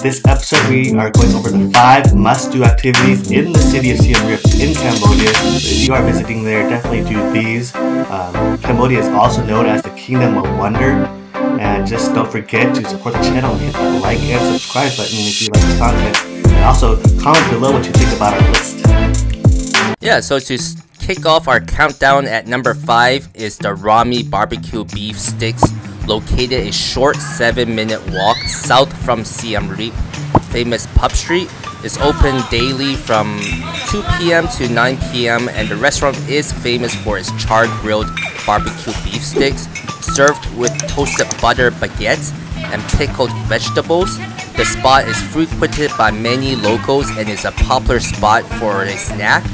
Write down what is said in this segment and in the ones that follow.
this episode we are going over the 5 must-do activities in the city of Siem Reap in Cambodia. If you are visiting there, definitely do these. Cambodia is also known as the Kingdom of Wonder. And just don't forget to support the channel and hit that like and subscribe button if you like this content. And also comment below what you think about our list. Yeah, so to kick off our countdown at number 5 is the Ramy BBQ beef sticks, located a short 7-minute walk south from Siem Reap. Famous Pub Street is open daily from 2 p.m. to 9 p.m. and the restaurant is famous for its charred grilled barbecue beef sticks served with toasted butter baguettes and pickled vegetables. The spot is frequented by many locals and is a popular spot for a snack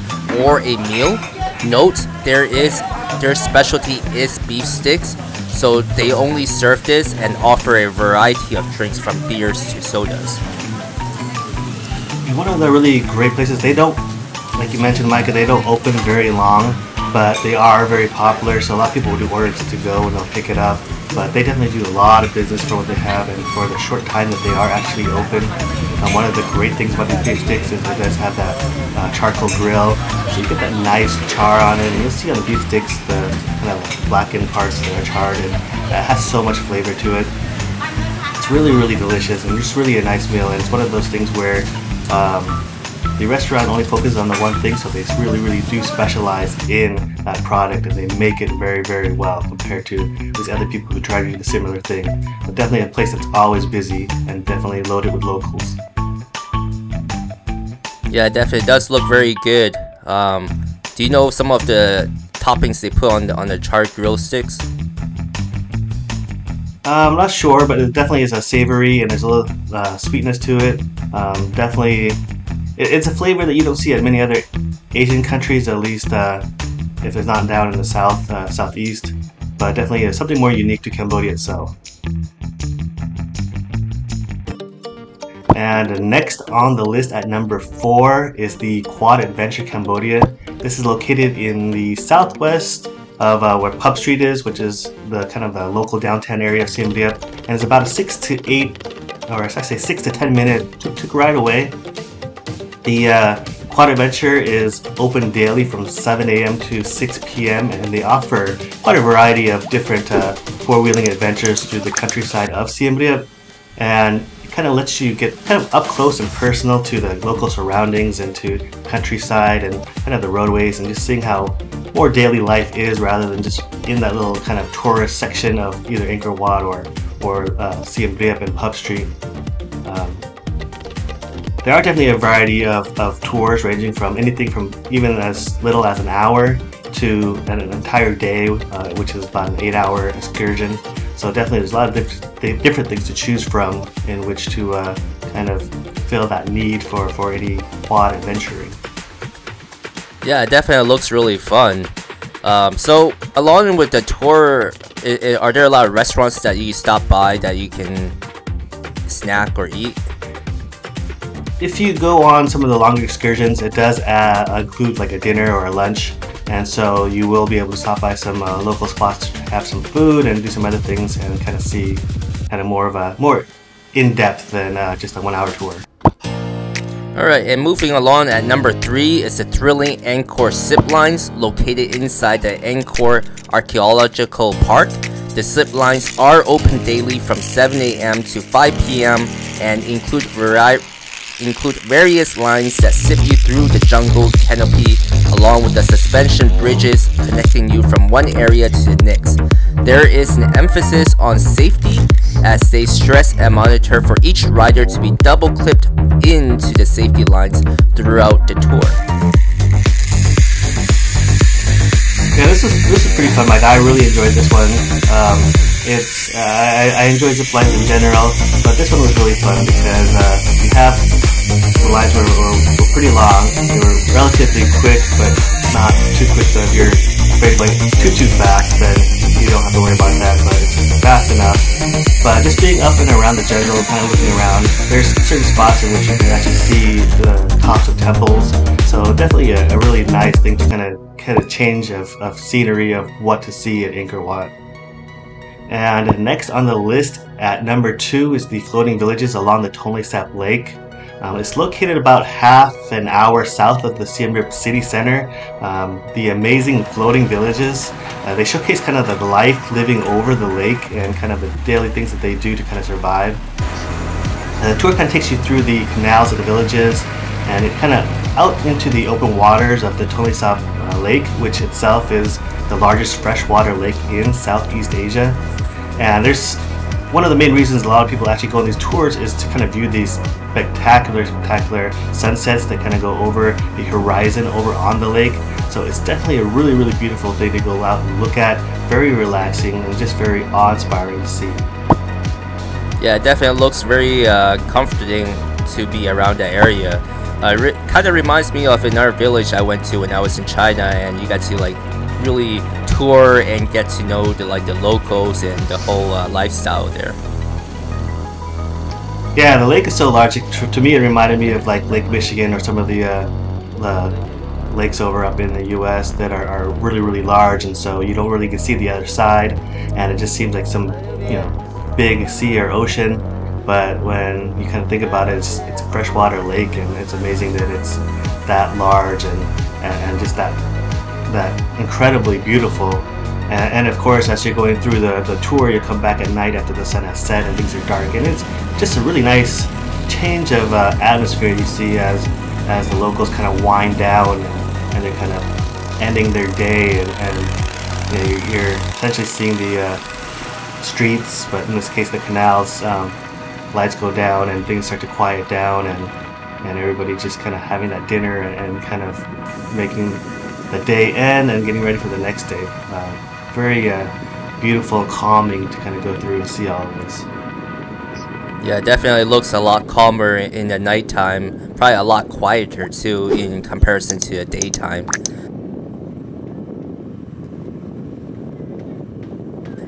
or a meal. Note, their specialty is beef sticks, so they only serve this and offer a variety of drinks from beers to sodas. One of the really great places, they don't, like you mentioned, Micah, they don't open very long, but they are very popular, so a lot of people will do orders to go and they'll pick it up. But they definitely do a lot of business for what they have and for the short time that they are actually open. One of the great things about these beef sticks is it does have that charcoal grill, so you get that nice char on it, and you'll see on the beef sticks the kind of blackened parts that are charred, and it has so much flavor to it. It's really, really delicious and just really a nice meal, and it's one of those things where the restaurant only focuses on the one thing, so they really, really do specialize in that product and they make it very, very well compared to these other people who try to do the similar thing. But definitely a place that's always busy and definitely loaded with locals. Yeah, it definitely does look very good. Do you know some of the toppings they put on the charred grill sticks? I'm not sure, but it definitely is a savory and there's a little sweetness to it. Definitely, it's a flavor that you don't see at many other Asian countries, at least if it's not down in the southeast. But definitely is something more unique to Cambodia itself. And next on the list at number 4 is the Quad Adventure Cambodia. This is located in the southwest of where Pub Street is, which is the kind of the local downtown area of Siem Reap, and it's about a 6 to 10 minute tuk-tuk ride away. The Quad Adventure is open daily from 7 a.m. to 6 p.m. and they offer quite a variety of different four-wheeling adventures through the countryside of Siem Reap, and it kind of lets you get kind of up close and personal to the local surroundings and to countryside and kind of the roadways and just seeing how more daily life is rather than just in that little kind of tourist section of either Angkor Wat or Siem Reap and Pub Street. There are definitely a variety of tours ranging from anything from even as little as an hour to an entire day, which is about an 8-hour excursion. So definitely there's a lot of different things to choose from in which to kind of fill that need for any quad adventuring. Yeah, it definitely looks really fun. So along with the tour, are there a lot of restaurants that you stop by that you can snack or eat? If you go on some of the longer excursions, it does include like a dinner or a lunch, and so you will be able to stop by some local spots to have some food and do some other things and kind of see kind of more in-depth than just a 1-hour tour. Alright, and moving along at number 3 is the thrilling Encor Ziplines, located inside the Encor Archaeological Park. The ziplines are open daily from 7 a.m. to 5 p.m. and include various lines that zip you through the jungle canopy, along with the suspension bridges connecting you from one area to the next. There is an emphasis on safety as they stress and monitor for each rider to be double clipped into the safety lines throughout the tour. Yeah, this is pretty fun, Mike. I really enjoyed this one. I enjoy zip lines in general, but this one was really fun because you have the lines were pretty long. They were relatively quick, but not too quick. So if you're afraid of going too fast, then you don't have to worry about that. But it's fast enough. But just being up and around the jungle, kind of looking around, there's certain spots in which you can actually see the tops of temples. So definitely a really nice thing to kind of change of scenery of what to see at Angkor Wat. And next on the list at number 2 is the floating villages along the Tonle Sap Lake. It's located about half an hour south of the Siem Reap city center. The amazing floating villages, they showcase kind of the life living over the lake and kind of the daily things that they do to kind of survive. The tour kind of takes you through the canals of the villages and it kind of out into the open waters of the Tonle Sap Lake, which itself is the largest freshwater lake in Southeast Asia. And there's one of the main reasons a lot of people actually go on these tours is to kind of view these spectacular sunsets that kind of go over the horizon over on the lake. So it's definitely a really beautiful thing to go out and look at. Very relaxing and just very awe-inspiring to see. Yeah, it definitely looks very comforting to be around that area. Kind of reminds me of another village I went to when I was in China, and you got to like really tour and get to know the locals and the whole lifestyle there. Yeah, the lake is so large. To me, it reminded me of like Lake Michigan or some of the lakes over up in the U.S. that are really large, and so you don't really get to see the other side, and it just seems like some big sea or ocean. But when you kind of think about it, it's a freshwater lake, and it's amazing that it's that large and just that incredibly beautiful. And of course, as you're going through the tour, you come back at night after the sun has set and things are dark, and it's just a really nice change of atmosphere you see as the locals kind of wind down and they're kind of ending their day, and you're essentially seeing the streets, but in this case the canals, lights go down and things start to quiet down, and everybody just kind of having that dinner and kind of making the day end and getting ready for the next day. Very beautiful and calming to kind of go through and see all of this. Yeah, it definitely looks a lot calmer in the nighttime, probably a lot quieter too in comparison to the daytime.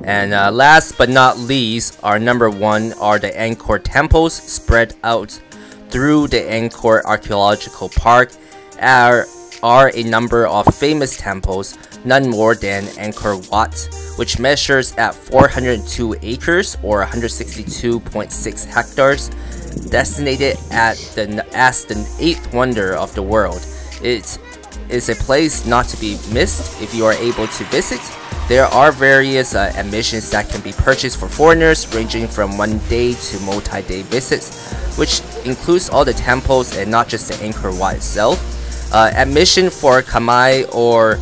And last but not least, our number 1 are the Angkor temples spread out through the Angkor Archaeological Park. Are a number of famous temples, none more than Angkor Wat, which measures at 402 acres or 162.6 hectares, designated as the 8th wonder of the world. It is a place not to be missed if you are able to visit. There are various admissions that can be purchased for foreigners, ranging from 1 day to multi-day visits, which includes all the temples and not just the Angkor Wat itself. Admission for Khmer or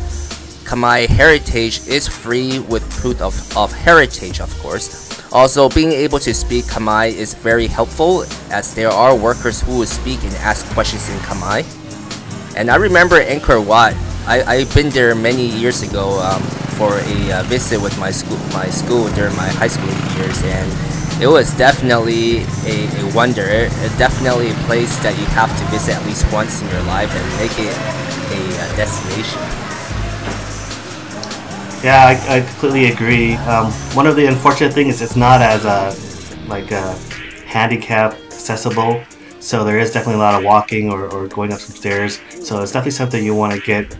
Khmer heritage is free with proof of heritage, of course. Also, being able to speak Khmer is very helpful, as there are workers who will speak and ask questions in Khmer. And I remember Angkor Wat. I've been there many years ago for a visit with my school during my high school years, and it was definitely a wonder. Definitely a place that you have to visit at least once in your life and make it a destination. Yeah, I completely agree. One of the unfortunate things is it's not as handicap accessible. So there is definitely a lot of walking or going up some stairs. So it's definitely something you want to get,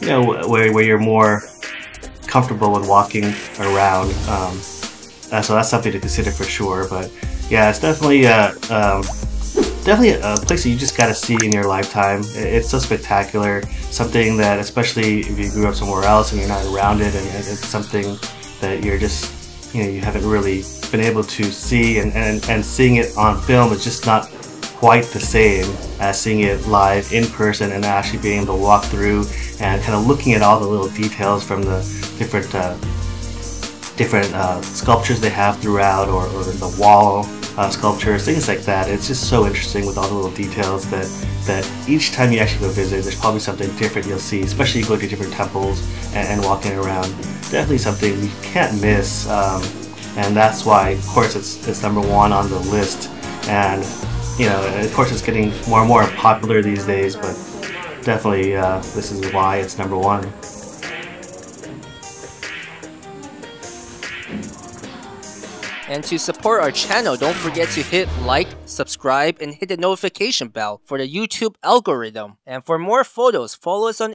where you're more comfortable with walking around. So that's something to consider for sure. But yeah, it's definitely definitely a place that you just gotta see in your lifetime. It's so spectacular. Something that, especially if you grew up somewhere else and you're not around it, and it's something that you're just, you haven't really been able to see, and seeing it on film is just not quite the same as seeing it live in person and actually being able to walk through and kind of looking at all the little details from the different sculptures they have throughout, or the wall sculptures, things like that. It's just so interesting with all the little details that each time you actually go visit, there's probably something different you'll see, especially going to different temples and walking around. Definitely something you can't miss, and that's why, of course, it's number 1 on the list. And of course, it's getting more and more popular these days, but definitely this is why it's number 1. And to support our channel, don't forget to hit like, subscribe, and hit the notification bell for the YouTube algorithm. And for more photos, follow us on